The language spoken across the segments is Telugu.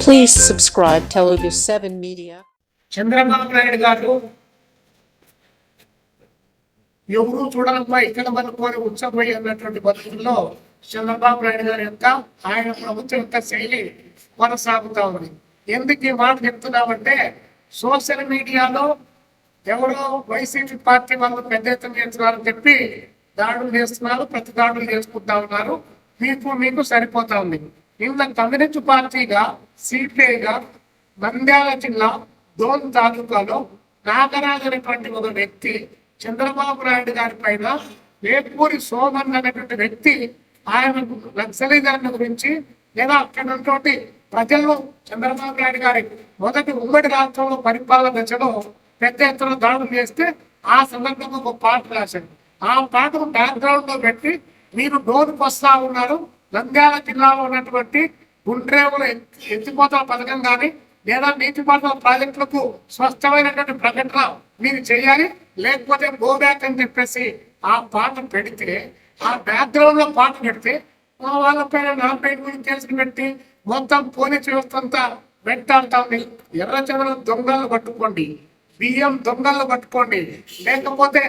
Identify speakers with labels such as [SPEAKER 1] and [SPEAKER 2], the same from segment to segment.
[SPEAKER 1] Please subscribe Telugu 7 Media.
[SPEAKER 2] Chandrababu Naidu గారు ఎవరు చూడాలమ్మా ఇక్కడ మనకు ఉత్సవపోయి అన్నటువంటి పరిస్థితుల్లో చంద్రబాబు నాయుడు గారి యొక్క ఆయన ప్రభుత్వం యొక్క శైలి కొనసాగుతా ఉంది. ఎందుకు ఈ మాట చెప్తున్నామంటే సోషల్ మీడియాలో ఎవరో వైసీపీ పార్టీ వాళ్ళు పెద్ద ఎత్తున చేస్తున్నారని చెప్పి దాడులు చేస్తున్నారు, ప్రతి దాడులు చేసుకుంటా ఉన్నారు. మీకు సరిపోతా ఉంది. ఇంత కమ్యూనిస్ట్ పార్టీగా సిపిఐగా నంద్యాల జిల్లా దోన్ తాలూకాలో నాగరాజు అనేటువంటి ఒక వ్యక్తి చంద్రబాబు నాయుడు గారి పైన వేపూరి సోమన్ అనేటువంటి వ్యక్తి ఆయన నక్సలిజాన్ని గురించి లేదా అక్కడ ఉన్నటువంటి ప్రజలు చంద్రబాబు నాయుడు గారి మొదటి ఉమ్మడి రాష్ట్రంలో పరిపాలన దశలో పెద్ద ఎత్తున దాడులు చేస్తే ఆ సందర్భంగా ఒక పాట రాశారు. ఆ పాటను బ్యాక్గ్రౌండ్ లో పెట్టి మీరు డోర్కి వస్తా ఉన్నారు, నంద్యాల జిల్లాలో ఉన్నటువంటి గుండ్రేవుల ఎత్తిపోతల పథకం కానీ లేదా నీటిపారుదల ప్రాజెక్టులకు స్పష్టమైనటువంటి ప్రకటన మీరు చేయాలి, లేకపోతే గో బ్యాక్ అని చెప్పేసి ఆ పాట పెడితే ఆ బ్యాక్గ్రౌండ్ లో పాట పెడితే మా వాళ్ళ పైన నా పైన గురించి కేసులు పెట్టి మొత్తం పోలీస్ వ్యవస్థ అంతా వెంటాడుతా ఉంది. ఎర్రచంద్ర దొంగలను పట్టుకోండి, బియ్యం దొంగలను పట్టుకోండి, లేకపోతే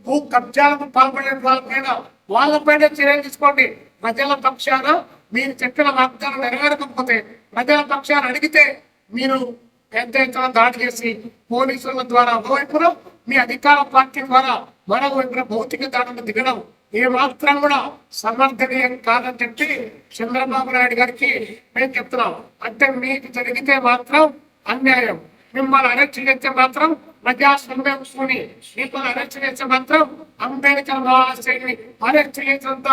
[SPEAKER 2] భూ కబ్జాలకు పాల్పడిన వాళ్ళపైన చర్యలు తీసుకోండి. ప్రజల పక్షాన మీరు చెప్పిన వాగ్దానం నెరవేరకపోతే ప్రజల పక్షాన్ని అడిగితే మీరు పెద్ద ఎత్తున దాడి చేసి పోలీసుల ద్వారా ఒకవైపున మీ అధికార పార్టీ ద్వారా మరోవైపున భౌతిక దాడులు దిగడం ఏ మాత్రం కూడా సమర్థనీయం కాదని చెప్పి చంద్రబాబు నాయుడు గారికి మేము చెప్తున్నాం. అంటే మీకు జరిగితే మాత్రం అన్యాయం, మిమ్మల్ని అరెస్ట్ చేస్తే మాత్రం ప్రజాస్వామ్యం మిమ్మల్ని అరెస్ట్ చేస్తే మాత్రం అంబేద్కర్ మహాశయుని అరెస్ట్ చేసినంత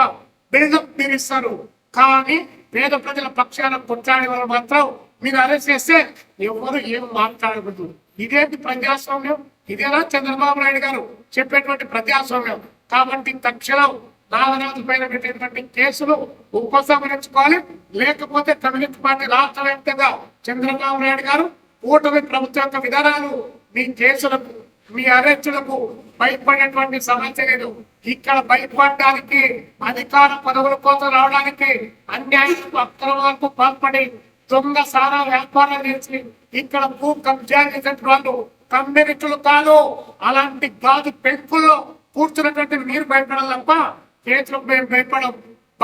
[SPEAKER 2] బిల్డప్ మీరు ఇస్తారు. కానీ పేద ప్రజల పక్షాన కొట్లాడే వాళ్ళు మాత్రం మీరు అరెస్ట్ చేస్తే ఎవరు ఏం మాట్లాడకూడదు. ఇదేంటి ప్రజాస్వామ్యం? ఇదేనా చంద్రబాబు నాయుడు గారు చెప్పేటువంటి ప్రజాస్వామ్యం? కాబట్టి తక్షణం నాగరాజు పైన పెట్టేటువంటి కేసులు ఉపసంహరించుకోవాలి, లేకపోతే కమ్యూనిస్ట్ పార్టీ రాష్ట్ర వ్యాప్తంగా చంద్రబాబు నాయుడు గారు కూటమి ప్రభుత్వం యొక్క విధానాలు మీ కేసులకు మీ అరెస్టులకు భయపడేటువంటి సమస్య లేదు. ఇక్కడ భయపడడానికి అధికార పదవుల కోసం రావడానికి అన్యాయాలకు అక్రమాలకు పాల్పడి దొంగ సారా వ్యాపారం చేసి ఇక్కడ భూ కబ్జా చేసేటువంటి వాళ్ళు కమ్యూనిస్టులు కాదు. అలాంటి గాజు పెంకుల్లో కూర్చున్నటువంటి మీరు భయపడాలి తప్ప కేసులకు మేము భయపడం.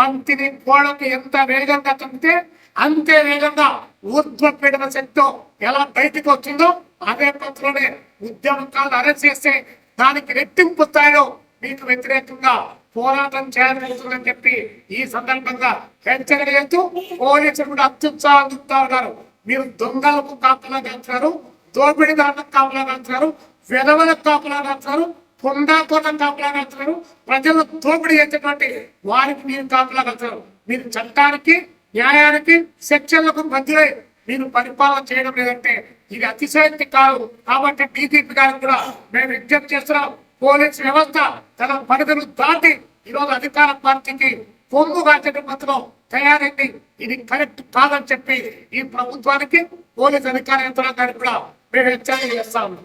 [SPEAKER 2] బంతిని గోడకి ఎంత వేగంగా తంటే అంతే వేగంగా ఊర్ధ్వ పీడన శక్తి ఎలా బయటకు వచ్చిందో అదే పత్రంలోనే ఉద్యమకాలను అరెస్ట్ చేస్తే దానికి రెట్టింపు స్థాయిలో మీకు వ్యతిరేకంగా పోరాటం చేయాలనుకుంటుందని చెప్పి ఈ సందర్భంగా హెచ్చరిక చేస్తూ పోలీసులు కూడా అత్యుత్సాహంగా ఉన్నారు. మీరు దొంగలకు కాపలా కాల్చారు, దోపిడీదారులకు కాపలా కాల్చారు, వెధవలకు కాపలా కాల్చారు, పొందాకోలకు కాపలా కాల్చారు, ప్రజలకు దోపిడీ చేసేటువంటి వారికి మీరు కాపలా కాల్చారు. మీరు చట్టానికి న్యాయానికి శిక్షలకు మధ్య మీరు పరిపాలన చేయడం లేదంటే ఇది అతిశయోక్తి కాదు. కాబట్టి డీజీపీ గారికి కూడా మేము విజ్ఞప్తి చేస్తున్నాం, పోలీసు వ్యవస్థ తన పరిధులు దాటి ఈరోజు అధికార పార్టీకి పొంగు కాచే పత్రం తయారైంది. ఇది కరెక్ట్ కాదని చెప్పి ఈ ప్రభుత్వానికి పోలీసు అధికార యంత్రాంగానికి కూడా మేము హెచ్చరిక చేస్తాము.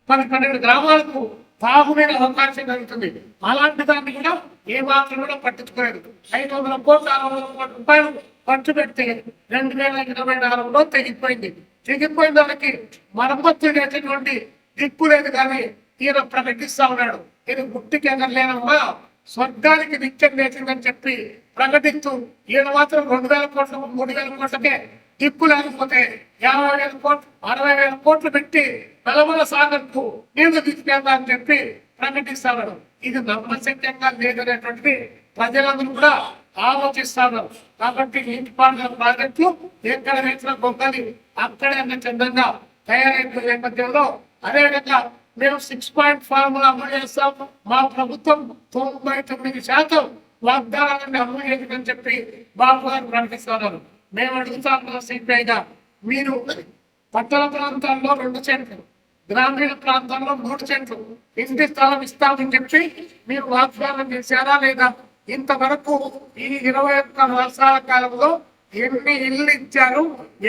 [SPEAKER 2] 12 గ్రామాలకు తాగునీరు అవకాశం జరుగుతుంది. అలాంటి దాన్ని కూడా ఏ మాత్రం కూడా పట్టించుకోలేదు. 500 కోట్ల 600 కోట్ల రూపాయలు ఖర్చు పెడితే 2024లో తెగిపోయింది. తెగిపోయిన దానికి మరమ్మత్తు చేసేటువంటి దిక్కు లేదు. కానీ ఈయన ప్రకటిస్తా ఉన్నాడు, ఇది గుట్టికి ఎగరలేనమ్మా స్వర్గానికి నిత్యం వేసిందని చెప్పి ప్రకటిస్తూ ఈయన మాత్రం 2000 కోట్లు 3000 కోట్లకే దిక్కు లేకపోతే 50,000 కోట్లు 60,000 కోట్లు పెట్టి నలమల సాగర్కు నీళ్లు తీసుకెళ్తా అని చెప్పి ప్రకటిస్తాడు. ఇది నమ్మశక్యంగా లేదనేటువంటి ప్రజలందరూ కూడా ఆలోచిస్తారు. కాబట్టి నీటిపారుదల ప్రాజెక్టులు ఎక్కడ వేసిన గొప్పది అక్కడే చందంగా తయారైన నేపథ్యంలో అదేవిధంగా మేము 6 పాయింట్ ఫార్ములా అమలు చేస్తాం. మా ప్రభుత్వం 99% వాగ్దానాన్ని అమలు చేసిందని చెప్పి బాబు గారు ప్రకటిస్తున్నారు. మేము అడుగుతాం సిపిఐగా, మీరు పట్టణ ప్రాంతాల్లో 2 సెంట్లు, గ్రామీణ ప్రాంతాల్లో 3 సెంట్లు ఇంటి స్థలం ఇస్తామని చెప్పి మీరు వాగ్దానం చేశారా లేదా? ఇంతవరకు ఈ 21 మాసాల కాలంలో ఎన్ని ఇల్లు ఇచ్చారు,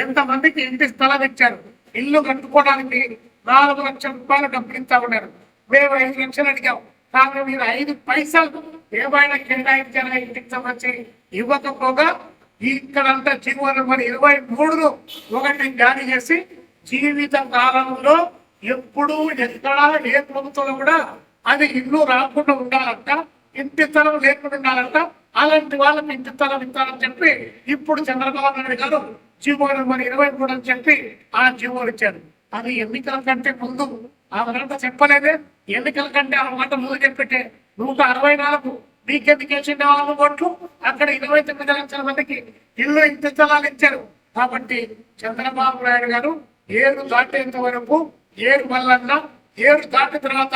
[SPEAKER 2] ఎంతమందికి ఇంటి స్థలం ఇచ్చారు? ఇల్లు కట్టుకోవడానికి 4 లక్షల రూపాయలు డబ్బులు ఇస్తా ఉన్నారు. మేము 5 లక్షలు అడిగాం, కానీ మీరు 5 పైసలు ఏమైనా కేటాయించారా ఇంటికి సంబంధించి ఇవ్వకపోగా ఇక్కడంతా జీవో నెంబర్ 23 ఒకటి జారీ చేసి జీవిత కాలంలో ఎప్పుడు ఎక్కడ ఏ ప్రభుత్వంలో కూడా అది ఇల్లు రాకుండా ఉండాలంట, ఇంటి స్థలం లేకుండా ఉండాలంట, అలాంటి వాళ్ళకి ఇంటి స్థలం ఇస్తారని చెప్పి ఇప్పుడు చంద్రబాబు నాయుడు గారు జీవో నెంబర్ 23 అని చెప్పి ఆ జీవోలు ఇచ్చారు. అది ఎన్నికల కంటే ముందు ఆ మాట చెప్పలేదే, ఎన్నికల కంటే ఆ మాట ముందు చెప్పితే 164 మీకెందుకేసిండే వాళ్ళు ఓట్లు, అక్కడ 29 లక్షల మందికి ఇల్లు ఇంటి స్థలాలు ఇచ్చారు. కాబట్టి చంద్రబాబు నాయుడు గారు ఏరు దాటేంత వరకు ఏరు మల్లన్న, ఏరు దాటిన తర్వాత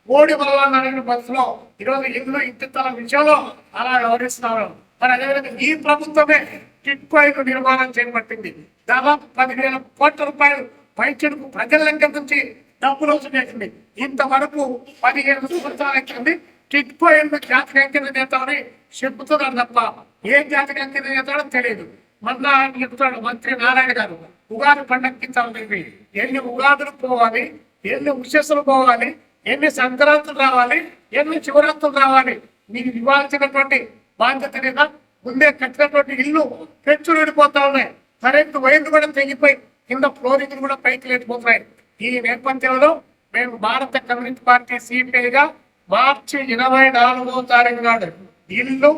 [SPEAKER 2] ఓడి మల్లన్న అనే బస్సులో ఈరోజు ఇల్లు ఇంటి స్థలం విషయంలో అలా వ్యవహరిస్తున్నారు. మరి అదేవిధంగా ఈ ప్రభుత్వమే టిట్కో ఇల్లు నిర్మాణం చేపట్టింది. దాదాపు 10,000 కోట్ల రూపాయలు పైచడుకు ప్రజల దగ్గర నుంచి డబ్బులు వసూలు చేసింది. ఇంతవరకు 15 సంవత్సరాలు ఎక్కింది. టిట్కో ఇల్లు జాతికి అంకితం చేస్తామని చెబుతున్నారు తప్ప ఏ జాతికి అంకితం చేస్తాడో తెలియదు. మళ్ళా ఆయన చెప్తాడు మంత్రి నారాయణ గారు ఉగాది పండక్కించాలి, ఎన్ని ఉగాదులు పోవాలి, ఎన్ని ఉషస్సులు పోవాలి, ఎన్ని సంక్రాంతులు రావాలి, ఎన్ని శివరాత్రులు రావాలి, మీకు ఇవ్వాల్సినటువంటి బాధ్యత లేదా? ముందే కట్టినటువంటి ఇల్లు పెంచులు విడిపోతా ఉన్నాయి, కరెంటు వైర్లు కూడా తెగిపోయి కింద ఫ్లోరింగ్ కూడా పైకి లేకపోతున్నాయి. ఈ నేపథ్యంలో మేము భారత కమ్యూనిస్ట్ పార్టీ సిపిఐగా మార్చి 24వ తారీఖు నాడు ఇల్లు,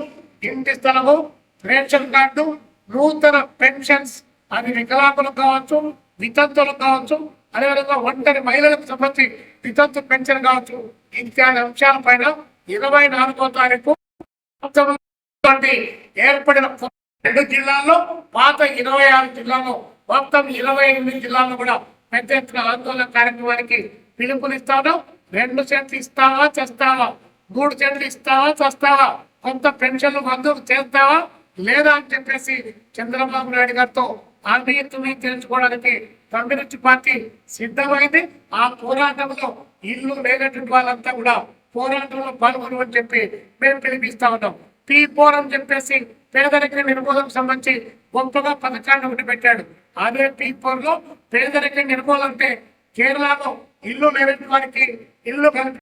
[SPEAKER 2] ఇంటి స్థలము, రేషన్ కార్డు, నూతన పెన్షన్స్, అది వికలాంగులకు కావచ్చు, వితంతులకు కావచ్చు, అదేవిధంగా ఒంటరి మహిళలకు సంబంధించి వితంతు పెన్షన్ కావచ్చు, ఇత్యాది అంశాలపైన 24వ తారీఖు ఏర్పడిన 2 జిల్లాల్లో, పాత 26 జిల్లాల్లో, మొత్తం 28 జిల్లాల్లో కూడా పెద్ద ఎత్తున ఆందోళన కార్యక్రమానికి పిలుపునిస్తాను. 2 సెంట్లు ఇస్తావా చేస్తావా, 3 సెంట్లు ఇస్తావా చేస్తావా, కొంత పెన్షన్లు మంజూరు చేస్తావా లేదా అని చెప్పేసి చంద్రబాబు నాయుడు గారితో ఆందోళన తెలుసుకోవడానికి కమ్యూనిస్ట్ పార్టీ సిద్ధమైంది. ఆ పోరాటంలో ఇల్లు లేనటువంటి వాళ్ళంతా కూడా పోరాటంలో పాల్గొనమని చెప్పి మేము పిలిపిస్తా ఉన్నాం. P4 అని చెప్పేసి పేదరిక నిర్మూలనకు సంబంధించి గొప్పగా పథకాన్ని ఒకటి పెట్టాడు. అదే P4 లో పేదరిక నిర్మూలన అంటే కేరళలో ఇల్లు లేని వారికి ఇల్లు